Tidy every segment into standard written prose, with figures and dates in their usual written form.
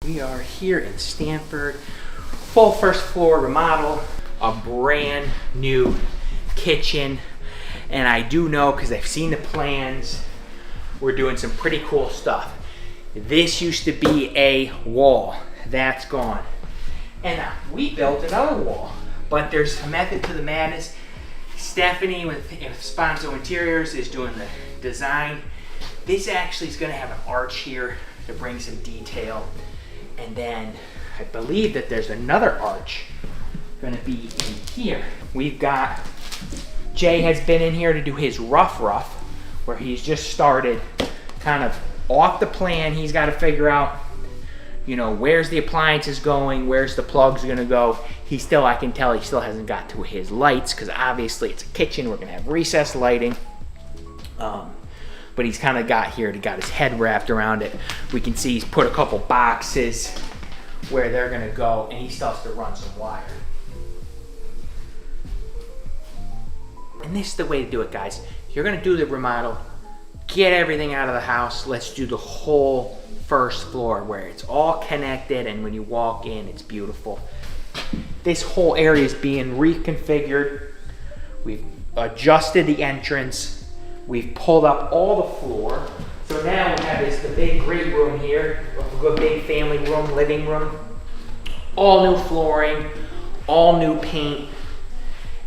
We are here in Stamford, full first floor remodel, a brand new kitchen. And I do know, because I've seen the plans, we're doing some pretty cool stuff. This used to be a wall, that's gone. And we built another wall, but there's a method to the madness. Stephanie with Sponzo Interiors is doing the design. This actually is gonna have an arch here to bring some detail. And then I believe that there's another arch gonna be in here. We've got, Jay has been in here to do his rough, where he's just started kind of off the plan. He's gotta figure out, you know, where's the appliances going, where's the plugs gonna go. He still, I can tell he still hasn't got to his lights, because obviously it's a kitchen, we're gonna have recessed lighting. But he's kind of got his head wrapped around it. We can see he's put a couple boxes where they're gonna go, and he still has to run some wire. And this is the way to do it, guys. You're gonna do the remodel, get everything out of the house. Let's do the whole first floor where it's all connected, and when you walk in, it's beautiful. This whole area is being reconfigured. We've adjusted the entrance. We've pulled up all the floor. So now we have the big great room here, a good big family room, living room. All new flooring, all new paint.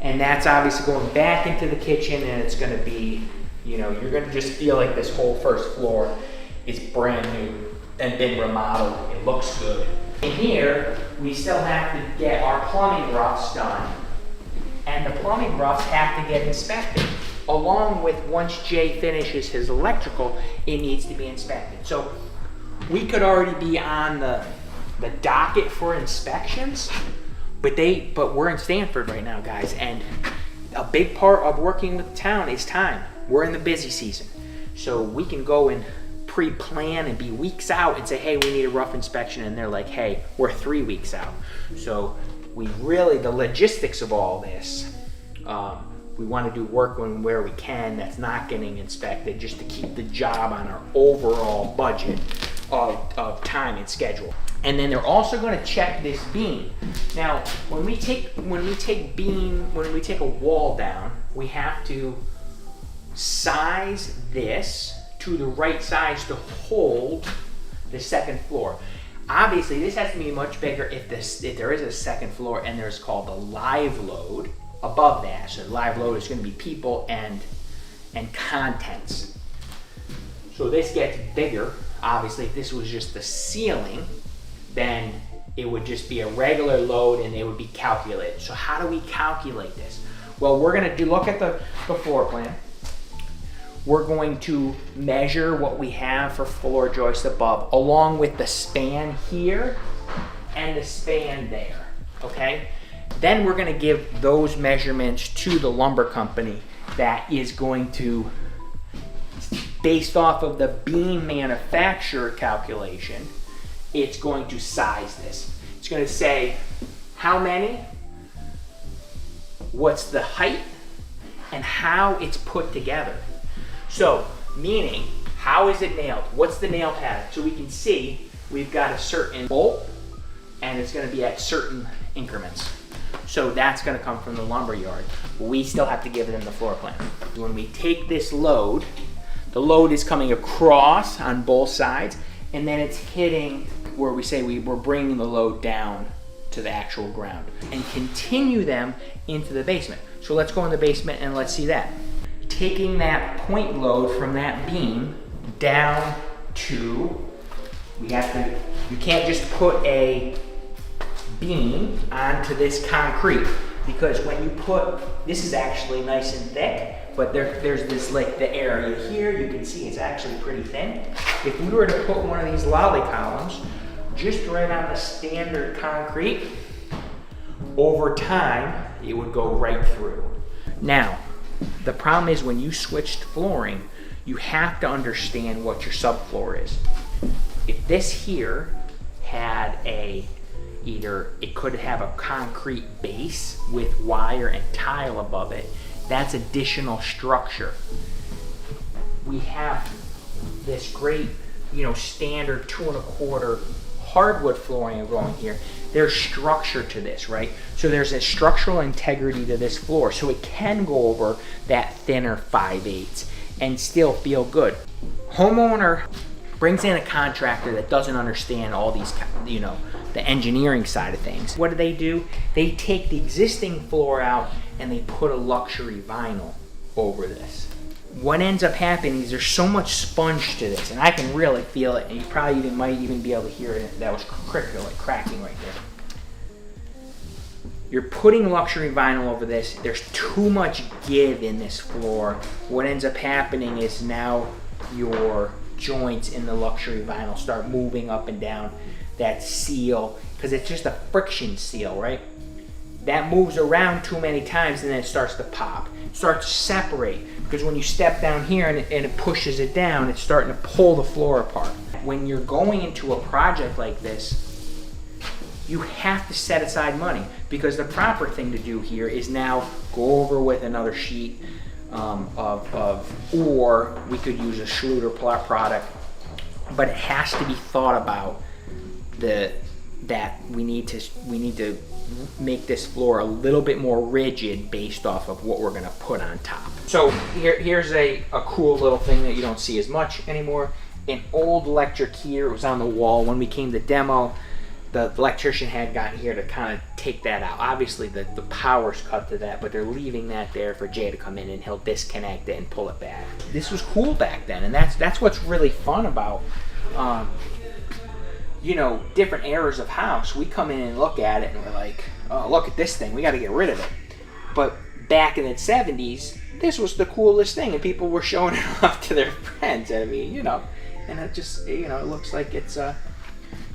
And that's obviously going back into the kitchen, and it's gonna be, you know, you're gonna just feel like this whole first floor is brand new and been remodeled. It looks good. In here, we still have to get our plumbing roughs done. And the plumbing roughs have to get inspected. Along with, once Jay finishes his electrical, it needs to be inspected. So we could already be on the docket for inspections, but we're in Stamford right now, guys, and a big part of working with the town is time. We're in the busy season. So we can go and pre-plan and be weeks out and say, hey, we need a rough inspection, and they're like, hey, we're 3 weeks out. So we really, the logistics of all this, we want to do work where we can that's not getting inspected, just to keep the job on our overall budget of time and schedule. And then they're also going to check this beam. Now, when we take a wall down, we have to size this to the right size to hold the second floor. Obviously, this has to be much bigger if there is a second floor, and there's called the live load above that. So the live load is going to be people and contents. So this gets bigger. Obviously, if this was just the ceiling, then it would just be a regular load, and it would be calculated. So how do we calculate this? Well, we're going to look at the floor plan. We're going to measure what we have for floor joists above, along with the span here and the span there, okay? Then we're gonna give those measurements to the lumber company that is going to, based off of the beam manufacturer calculation, it's going to size this. It's gonna say how many, what's the height, and how it's put together. So, meaning, how is it nailed? What's the nail pattern? So we can see we've got a certain bolt, and it's gonna be at certain increments. So that's gonna come from the lumber yard. We still have to give them the floor plan. When we take this load, the load is coming across on both sides, and then it's hitting where we say we're bringing the load down to the actual ground, and continue them into the basement. So let's go in the basement and let's see that. Taking that point load from that beam down to, you can't just put a beam onto this concrete, because when you put, this is actually nice and thick, but there's this, like the area here, you can see it's actually pretty thin. If we were to put one of these lolly columns just right on the standard concrete, over time, it would go right through. Now, the problem is when you switched flooring, you have to understand what your subfloor is. If this here had either it could have a concrete base with wire and tile above it, that's additional structure. We have this great, standard 2 1/4 hardwood flooring going here, there's structure to this, right? So there's a structural integrity to this floor, so it can go over that thinner 5/8 and still feel good. Homeowner brings in a contractor that doesn't understand all these, you know, the engineering side of things. What do? They take the existing floor out and they put a luxury vinyl over this. What ends up happening is there's so much sponge to this, and I can really feel it, and you probably might even be able to hear it. That was cracking right there. You're putting luxury vinyl over this. There's too much give in this floor. What ends up happening is now your joints in the luxury vinyl start moving up and down that seal, because it's just a friction seal, right? That moves around too many times and then it starts to pop. It starts to separate, because when you step down here and it pushes it down, it's starting to pull the floor apart. When you're going into a project like this, you have to set aside money, because the proper thing to do here is now go over with another sheet or we could use a Schluter product, but it has to be thought about that we need to make this floor a little bit more rigid based off of what we're going to put on top. So here's a cool little thing that you don't see as much anymore. An old electric heater was on the wall. When we came to demo, the electrician had gotten here to kind of take that out. Obviously the power's cut to that, but they're leaving that there for Jay to come in and he'll disconnect it and pull it back. This was cool back then, and that's what's really fun about you know, different eras of house. We come in and look at it and we're like, oh, look at this thing, we got to get rid of it. But back in the 70s, this was the coolest thing, and people were showing it off to their friends. I mean, you know, and it just, you know, it looks like it's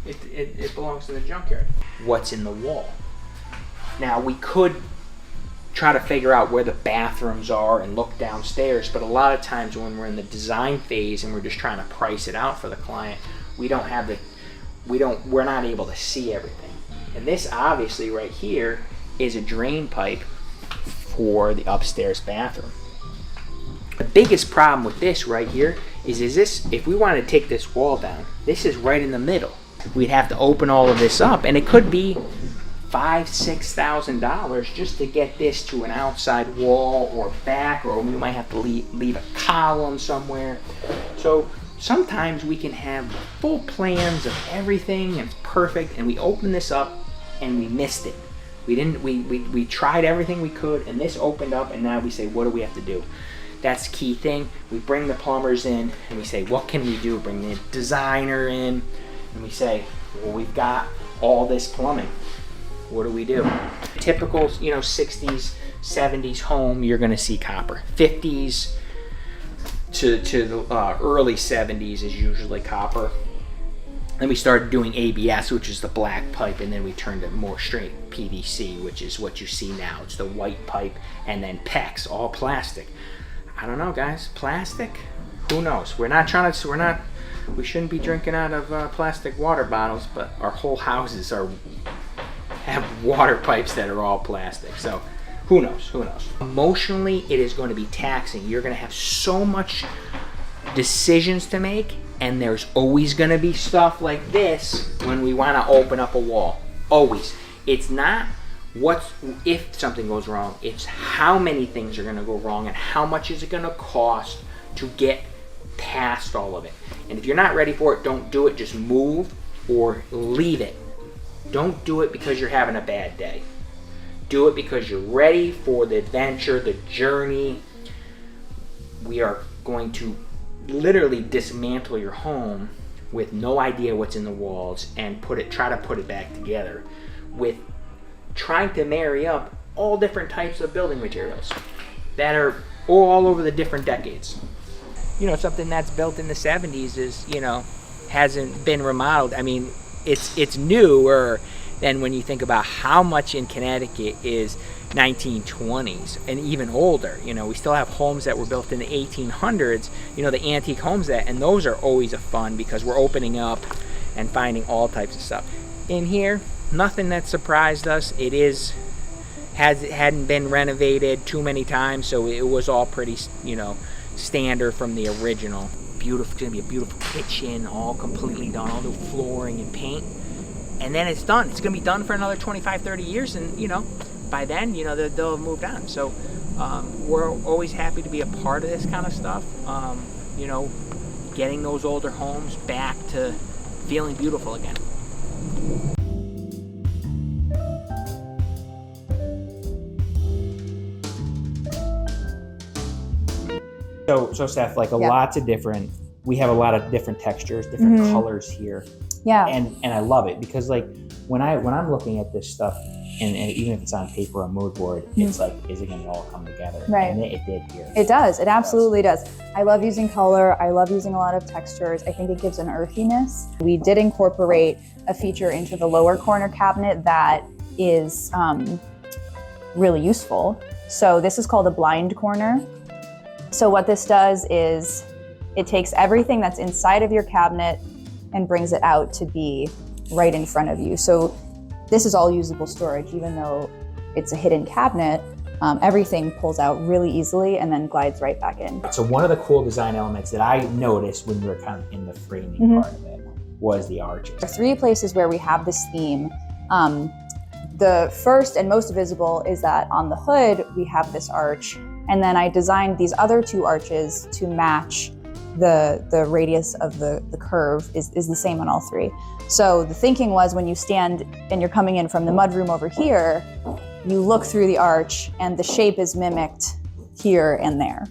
it belongs to the junkyard. What's in the wall? Now, we could try to figure out where the bathrooms are and look downstairs, but a lot of times when we're in the design phase and we're just trying to price it out for the client, we're not able to see everything. And this obviously right here is a drain pipe for the upstairs bathroom. The biggest problem with this right here is this, if we wanted to take this wall down, this is right in the middle. We'd have to open all of this up, and it could be $5,000-$6,000 just to get this to an outside wall or back, or we might have to leave a column somewhere. So sometimes we can have full plans of everything and it's perfect, and we open this up and we missed it. We tried everything we could, and this opened up, and now we say, what do we have to do? That's the key thing. We bring the plumbers in and we say, what can we do? Bring the designer in and we say, well, we've got all this plumbing. What do we do? Typical, you know, 60s, 70s home, you're gonna see copper. 50s to the early 70s is usually copper. Then we started doing ABS, which is the black pipe, and then we turned to more straight PVC, which is what you see now. It's the white pipe, and then PEX, all plastic. I don't know, guys. Plastic? Who knows? We shouldn't be drinking out of plastic water bottles, but our whole houses have water pipes that are all plastic. So who knows? Emotionally, it is going to be taxing. You're going to have so much decisions to make, and there's always going to be stuff like this when we want to open up a wall. Always. It's not if something goes wrong, it's how many things are going to go wrong and how much is it going to cost to get past all of it. And if you're not ready for it, don't do it. Just move or leave it. Don't do it because you're having a bad day. Do it because you're ready for the adventure, the journey. We are going to literally dismantle your home with no idea what's in the walls and try to put it back together with trying to marry up all different types of building materials that are all over the different decades. You know, something that's built in the 70s is, you know, hasn't been remodeled. I mean, it's newer than when you think about how much in Connecticut is 1920s and even older. You know, we still have homes that were built in the 1800s, you know, the antique homes and those are always a fun because we're opening up and finding all types of stuff. In here, nothing that surprised us. It hadn't been renovated too many times, so it was all pretty, you know, standard from the original. Beautiful, it's gonna be a beautiful kitchen, all completely done, all new flooring and paint. and then it's done. It's gonna be done for another 25, 30 years, and you know, by then, you know, they'll have moved on. So we're always happy to be a part of this kind of stuff. You know, getting those older homes back to feeling beautiful again. So Steph, like lots of different, we have a lot of different textures, different colors here. Yeah. And I love it because like when I'm looking at this stuff, and even if it's on paper or mood board, it's like, is it going to all come together? Right. And it did here. It does. It absolutely does. I love using color. I love using a lot of textures. I think it gives an earthiness. We did incorporate a feature into the lower corner cabinet that is really useful. So this is called a blind corner. So what this does is it takes everything that's inside of your cabinet and brings it out to be right in front of you. So this is all usable storage, even though it's a hidden cabinet. Everything pulls out really easily and then glides right back in. So one of the cool design elements that I noticed when we were kind of in the framing part of it was the arches. There are 3 places where we have this theme. The first and most visible is that on the hood, we have this arch. And then I designed these other 2 arches to match the radius of the curve is the same on all 3. So the thinking was when you stand and you're coming in from the mudroom over here, you look through the arch and the shape is mimicked here and there.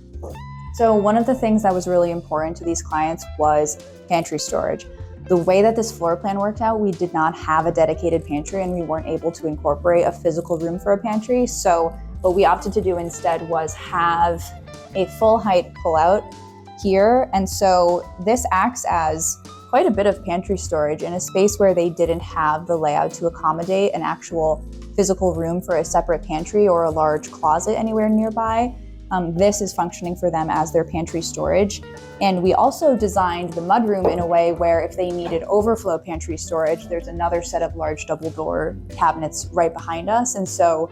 So one of the things that was really important to these clients was pantry storage. The way that this floor plan worked out, we did not have a dedicated pantry and we weren't able to incorporate a physical room for a pantry. So what we opted to do instead was have a full height pullout here. And so this acts as quite a bit of pantry storage in a space where they didn't have the layout to accommodate an actual physical room for a separate pantry or a large closet anywhere nearby. This is functioning for them as their pantry storage. And we also designed the mudroom in a way where if they needed overflow pantry storage, there's another set of large double door cabinets right behind us. And so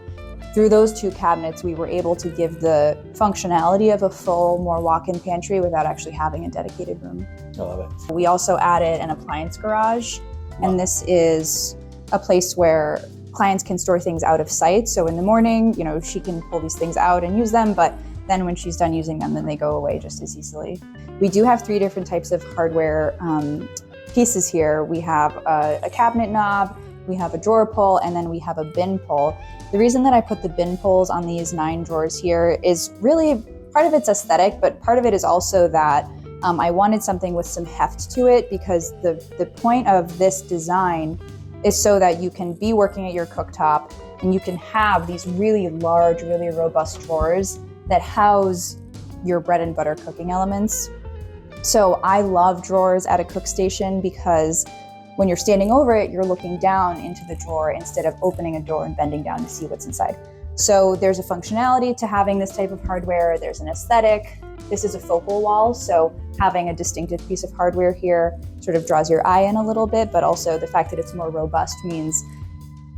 through those 2 cabinets, we were able to give the functionality of a full, more walk-in pantry without actually having a dedicated room. I love it. We also added an appliance garage, and this is a place where clients can store things out of sight. So in the morning, you know, she can pull these things out and use them, but then when she's done using them, then they go away just as easily. We do have 3 different types of hardware pieces here. We have a cabinet knob, we have a drawer pull, and then we have a bin pull. The reason that I put the bin pulls on these 9 drawers here is really, part of it's aesthetic, but part of it is also that I wanted something with some heft to it, because the point of this design is so that you can be working at your cooktop and you can have these really large, really robust drawers that house your bread and butter cooking elements. So I love drawers at a cook station because when you're standing over it, you're looking down into the drawer instead of opening a door and bending down to see what's inside. So there's a functionality to having this type of hardware. There's an aesthetic. This is a focal wall, so having a distinctive piece of hardware here sort of draws your eye in a little bit, but also the fact that it's more robust means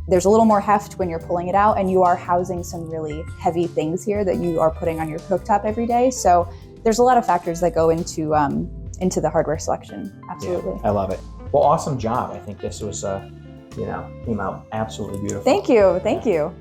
there's a little more heft when you're pulling it out, and you are housing some really heavy things here that you are putting on your cooktop every day. So there's a lot of factors that go into the hardware selection. Absolutely. Yeah, I love it. Well, awesome job. I think this was, came out absolutely beautiful. Thank you. Thank you.